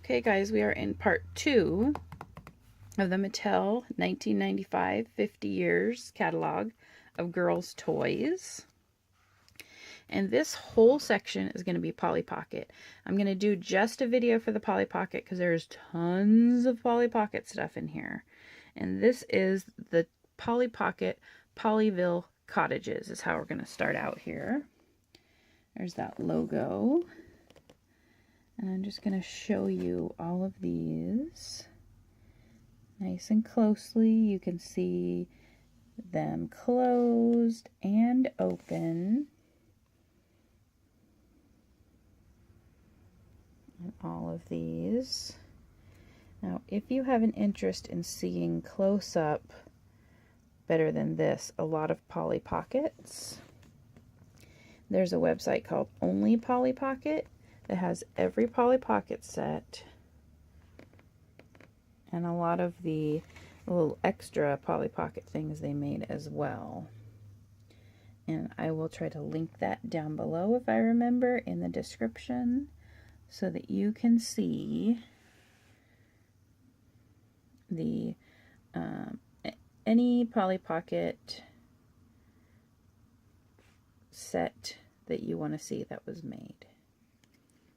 Okay guys, we are in part 2 of the Mattel 1995 50 years catalog of girls' toys. And this whole section is going to be Polly Pocket. I'm going to do just a video for the Polly Pocket because there's tons of Polly Pocket stuff in here. And this is the Polly Pocket Pollyville Cottages is how we're going to start out here. There's that logo. And I'm just going to show you all of these nice and closely. You can see them closed and open. And all of these. Now, if you have an interest in seeing close up better than this, a lot of Polly Pockets, there's a website called Only Polly Pocket. It has every Polly Pocket set and a lot of the little extra Polly Pocket things they made as well. And I will try to link that down below if I remember in the description so that you can see the any Polly Pocket set that you want to see that was made.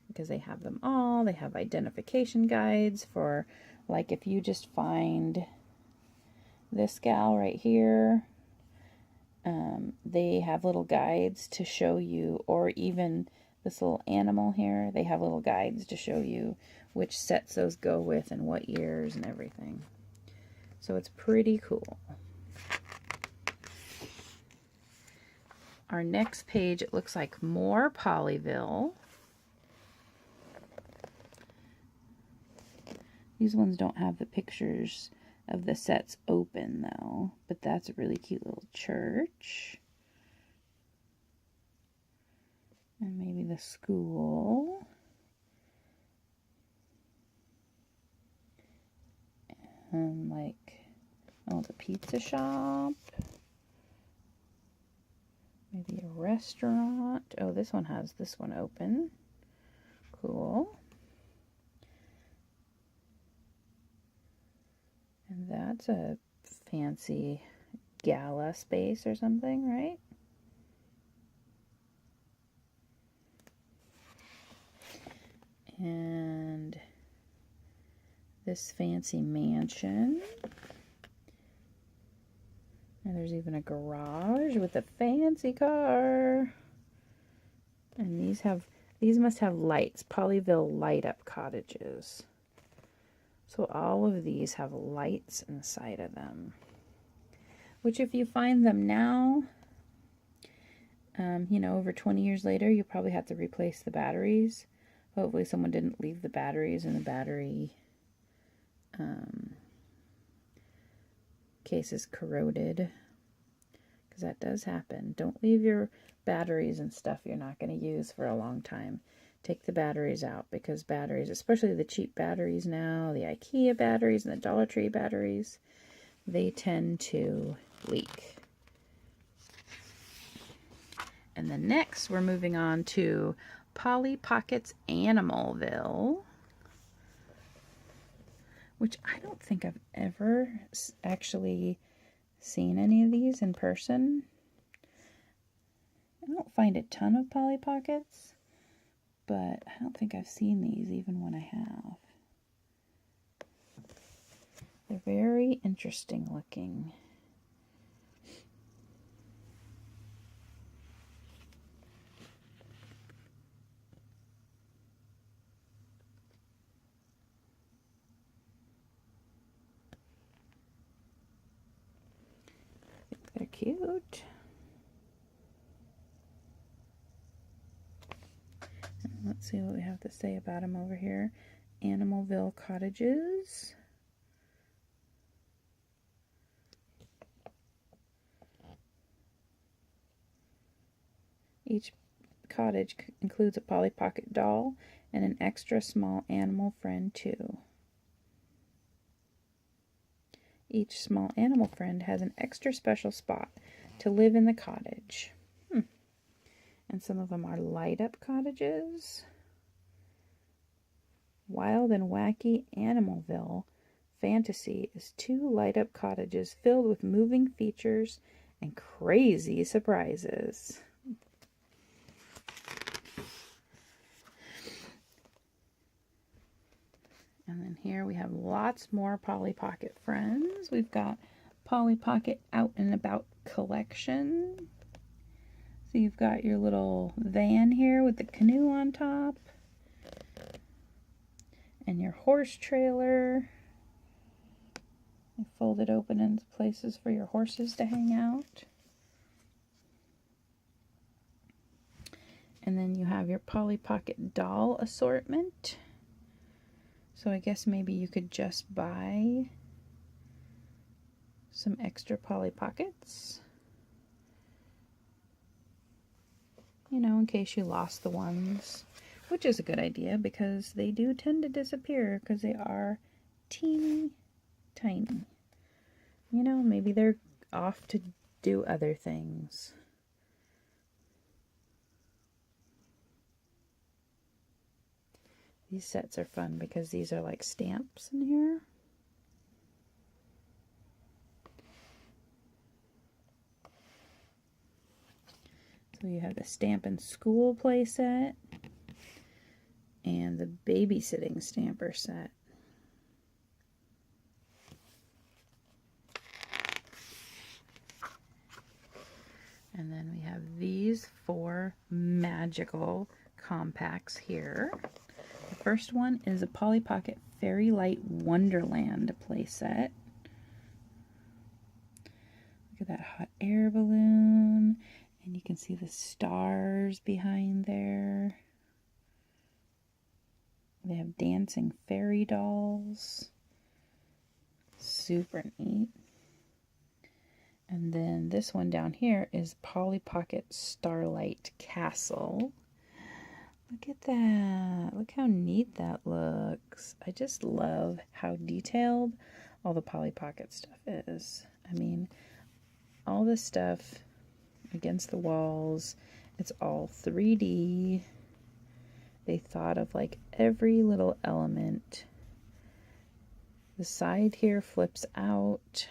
Because they have them all. They have identification guides for, like, if you just find this gal right here, they have little guides to show you, or even this little animal here, they have little guides to show you which sets those go with and what years and everything. So it's pretty cool. Our next page, it looks like more Pollyville. These ones don't have the pictures of the sets open though, but that's a really cute little church. And maybe the school. And like, oh, the pizza shop. Maybe a restaurant. Oh, this one has this one open. Cool. And that's a fancy gala space or something, right? And this fancy mansion. And there's even a garage with a fancy car. And these must have lights. Pollyville light up cottages. So all of these have lights inside of them, which if you find them now, you know, over 20 years later, you probably have to replace the batteries. Hopefully someone didn't leave the batteries in the battery cases corroded, because that does happen. Don't leave your batteries and stuff you're not going to use for a long time. Take the batteries out, because batteries, especially the cheap batteries now, the IKEA batteries and the Dollar Tree batteries, they tend to leak. And then next we're moving on to Polly Pocket's Animalville, which I don't think I've ever actually seen any of these in person. I don't find a ton of Polly Pockets, but I don't think I've seen these even when I have. They're very interesting looking. I think they're cute. Let's see what we have to say about them over here. Animalville Cottages. Each cottage includes a Polly Pocket doll and an extra small animal friend too. Each small animal friend has an extra special spot to live in the cottage. And some of them are light up cottages. Wild and wacky Animalville fantasy is 2 light up cottages filled with moving features and crazy surprises. And then here we have lots more Polly Pocket friends. We've got Polly Pocket Out and About collection. So you've got your little van here with the canoe on top. And your horse trailer. You fold it open into places for your horses to hang out. And then you have your Polly Pocket doll assortment. So I guess maybe you could just buy some extra Polly Pockets. You know, in case you lost the ones. Which is a good idea because they do tend to disappear because they are teeny tiny. You know, maybe they're off to do other things. These sets are fun because these are like stamps in here. So you have the Stampin' School play set and the Babysitting Stamper set. And then we have these 4 magical compacts here. The first one is a Polly Pocket Fairy Light Wonderland playset. Look at that hot air balloon. And you can see the stars behind there. They have dancing fairy dolls. Super neat. And then this one down here is Polly Pocket Starlight Castle. Look at that. Look how neat that looks. I just love how detailed all the Polly Pocket stuff is. I mean, all this stuff against the walls, it's all 3D. They thought of like every little element. The side here flips out.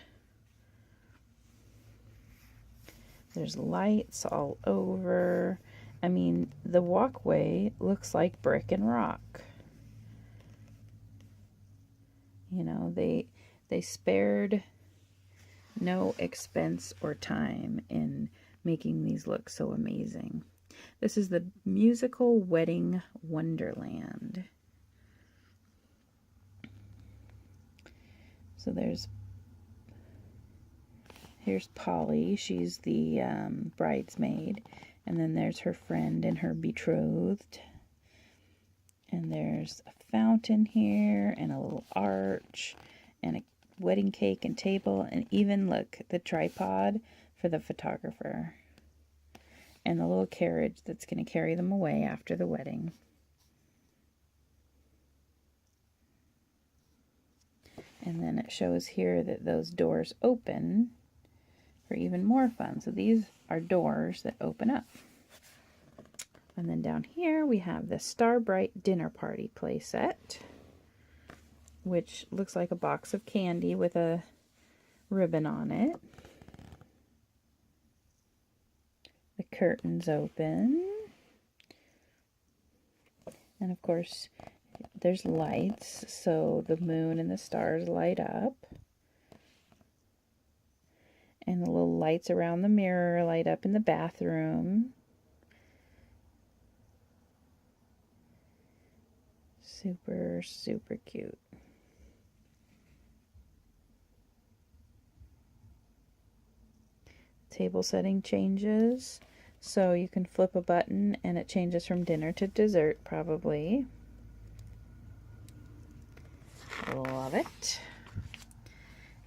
There's lights all over. I mean, the walkway looks like brick and rock. You know, they spared no expense or time in making these look so amazing. This is the musical wedding Wonderland. So here's Polly. She's the bridesmaid. And then there's her friend and her betrothed. And there's a fountain here and a little arch and a wedding cake and table. And even, look, the tripod for the photographer. And the little carriage that's going to carry them away after the wedding. And then it shows here that those doors open for even more fun. So these are doors that open up. And then down here we have the Star Bright Dinner Party playset, which looks like a box of candy with a ribbon on it. The curtains open. And of course, there's lights, so the moon and the stars light up. And the little lights around the mirror light up in the bathroom. Super, super cute. Table setting changes. So you can flip a button and it changes from dinner to dessert, probably. Love it.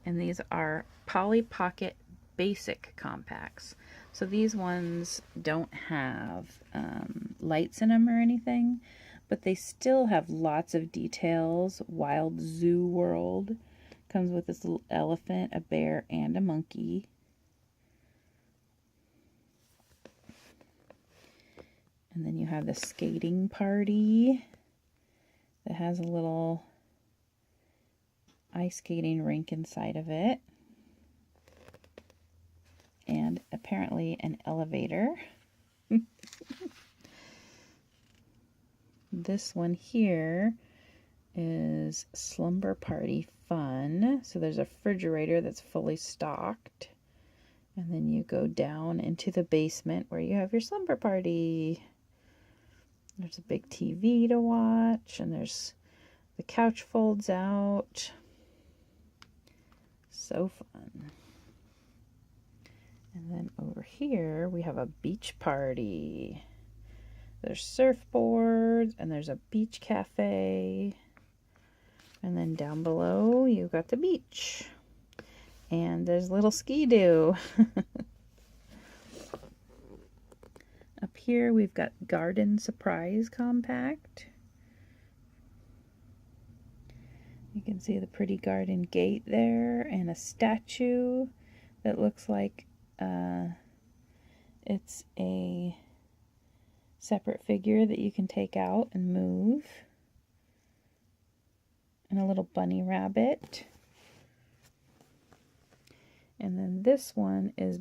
And these are Polly Pocket Basic Compacts. So these ones don't have lights in them or anything, but they still have lots of details. Wild Zoo World comes with this little elephant, a bear, and a monkey. And then you have the skating party that has a little ice skating rink inside of it. And apparently an elevator. This one here is Slumber Party Fun. So there's a refrigerator that's fully stocked. And then you go down into the basement where you have your slumber party. There's a big TV to watch, and there's the couch folds out. So fun. And then over here we have a beach party. There's surfboards, and there's a beach cafe. And then down below you've got the beach. And there's little Ski-Doo. Up here we've got Garden Surprise Compact. You can see the pretty garden gate there, and a statue that looks like it's a separate figure that you can take out and move. And a little bunny rabbit. And then this one is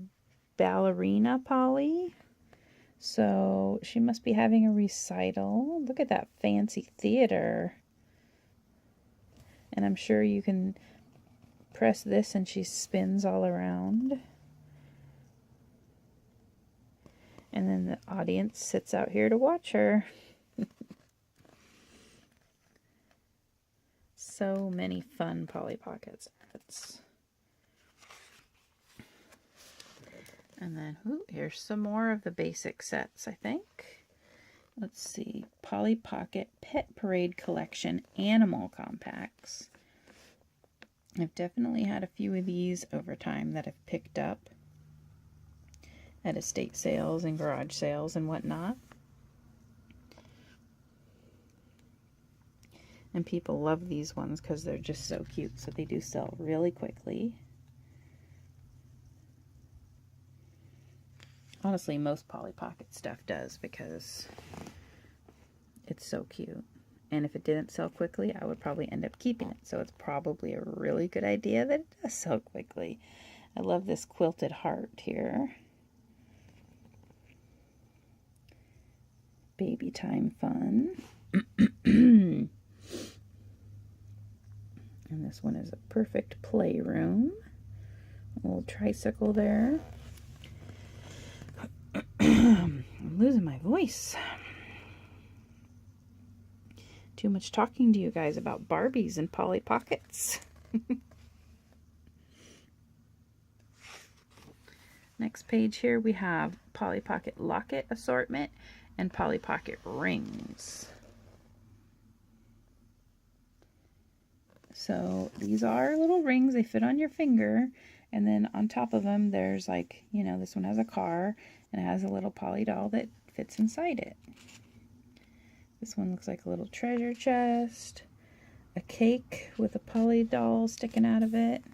Ballerina Polly. So she must be having a recital. Look at that fancy theater. And I'm sure you can press this and she spins all around. And then the audience sits out here to watch her. So many fun Polly Pocket sets. And then, here's some more of the basic sets, I think. Let's see. Polly Pocket Pet Parade Collection Animal Compacts. I've definitely had a few of these over time that I've picked up at estate sales and garage sales and whatnot. And people love these ones because they're just so cute, so they do sell really quickly. Honestly, most Polly Pocket stuff does because it's so cute. And if it didn't sell quickly, I would probably end up keeping it. So it's probably a really good idea that it does sell quickly. I love this quilted heart here. Baby time fun. And this one is a perfect playroom. A little tricycle there. I'm losing my voice. Too much talking to you guys about Barbies and Polly Pockets. Next page here we have Polly Pocket Locket Assortment and Polly Pocket Rings. So these are little rings. They fit on your finger. And then on top of them, there's like, you know, this one has a car and it has a little Polly doll that fits inside it. This one looks like a little treasure chest. A cake with a Polly doll sticking out of it.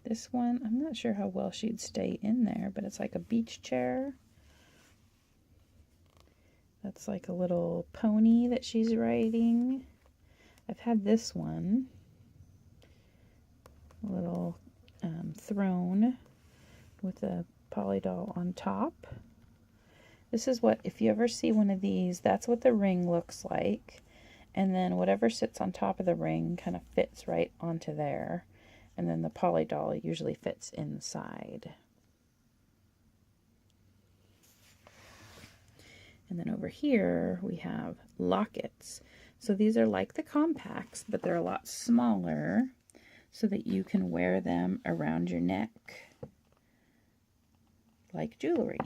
This one, I'm not sure how well she'd stay in there, but it's like a beach chair. That's like a little pony that she's riding. I've had this one. A little throne with a Polly doll on top. This is what, if you ever see one of these, that's what the ring looks like. And then whatever sits on top of the ring kind of fits right onto there. And then the Polly doll usually fits inside. And then over here we have lockets. So these are like the compacts, but they're a lot smaller so that you can wear them around your neck like jewelry.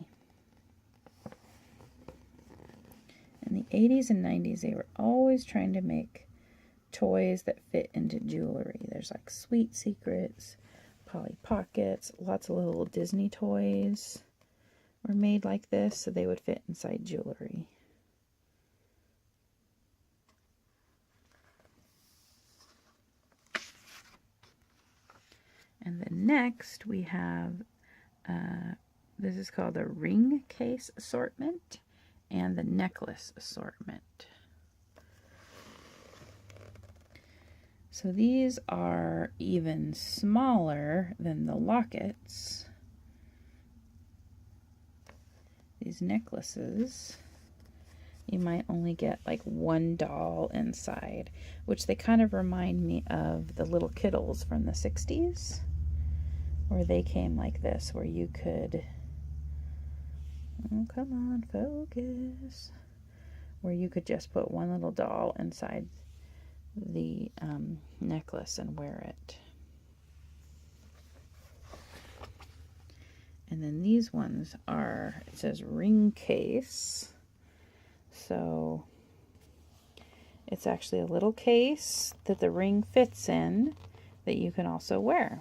In the 80s and 90s, they were always trying to make toys that fit into jewelry. There's like Sweet Secrets, Polly Pockets, lots of little Disney toys were made like this so they would fit inside jewelry. And then next we have This is called the ring case assortment and the necklace assortment. So these are even smaller than the lockets. These necklaces, you might only get like one doll inside, which they kind of remind me of the little Kittles from the 60s, where they came like this, where you could, oh, come on, focus, where you could just put one little doll inside the necklace and wear it. And then these ones are, it says ring case. So it's actually a little case that the ring fits in that you can also wear.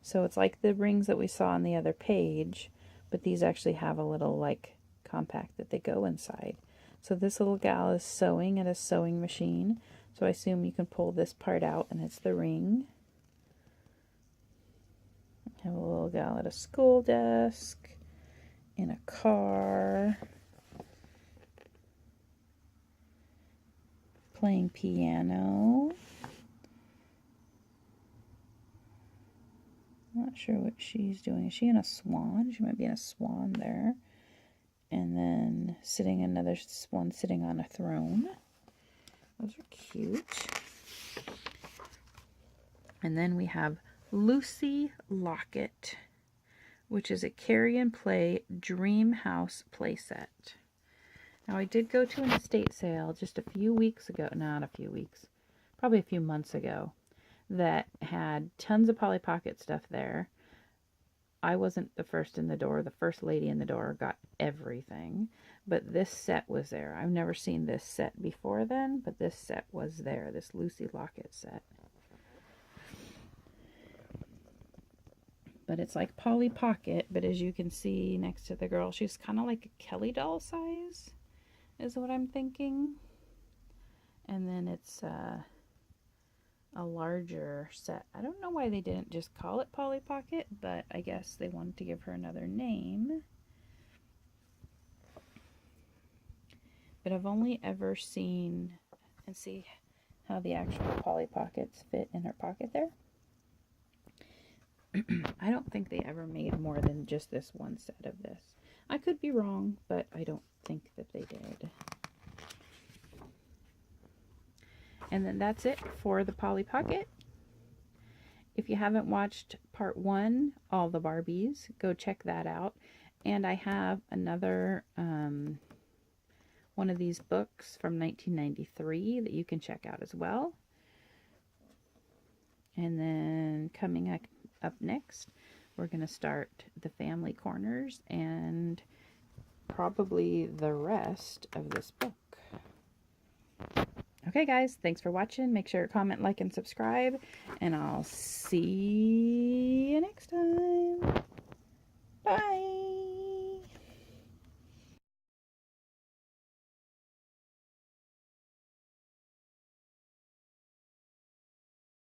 So it's like the rings that we saw on the other page, but these actually have a little like compact that they go inside. So this little gal is sewing at a sewing machine. So I assume you can pull this part out and it's the ring. Have a little gal at a school desk, in a car, playing piano. Not sure what she's doing. Is she in a swan? She might be in a swan there. And then another one sitting on a throne. Those are cute. And then we have Lucy Locket, which is a carry and play dream house playset. Now I did go to an estate sale just a few weeks ago, not a few weeks, probably a few months ago, that had tons of Polly Pocket stuff there. I wasn't the first in the door. The first lady in the door got everything, but this set was there. I've never seen this set before then, but this set was there, this Lucy Locket set. But it's like Polly Pocket, but as you can see next to the girl, she's kind of like a Kelly doll size, is what I'm thinking. And then it's a larger set. I don't know why they didn't just call it Polly Pocket, but I guess they wanted to give her another name. But I've only ever seen, and see how the actual Polly Pockets fit in her pocket there. I don't think they ever made more than just this one set of this. I could be wrong, but I don't think that they did. And then that's it for the Polly Pocket. If you haven't watched part 1, All the Barbies, go check that out. And I have another one of these books from 1993 that you can check out as well. And then coming up next, we're going to start the family corners and probably the rest of this book. Okay guys, thanks for watching. Make sure to comment, like, and subscribe, and I'll see you next time.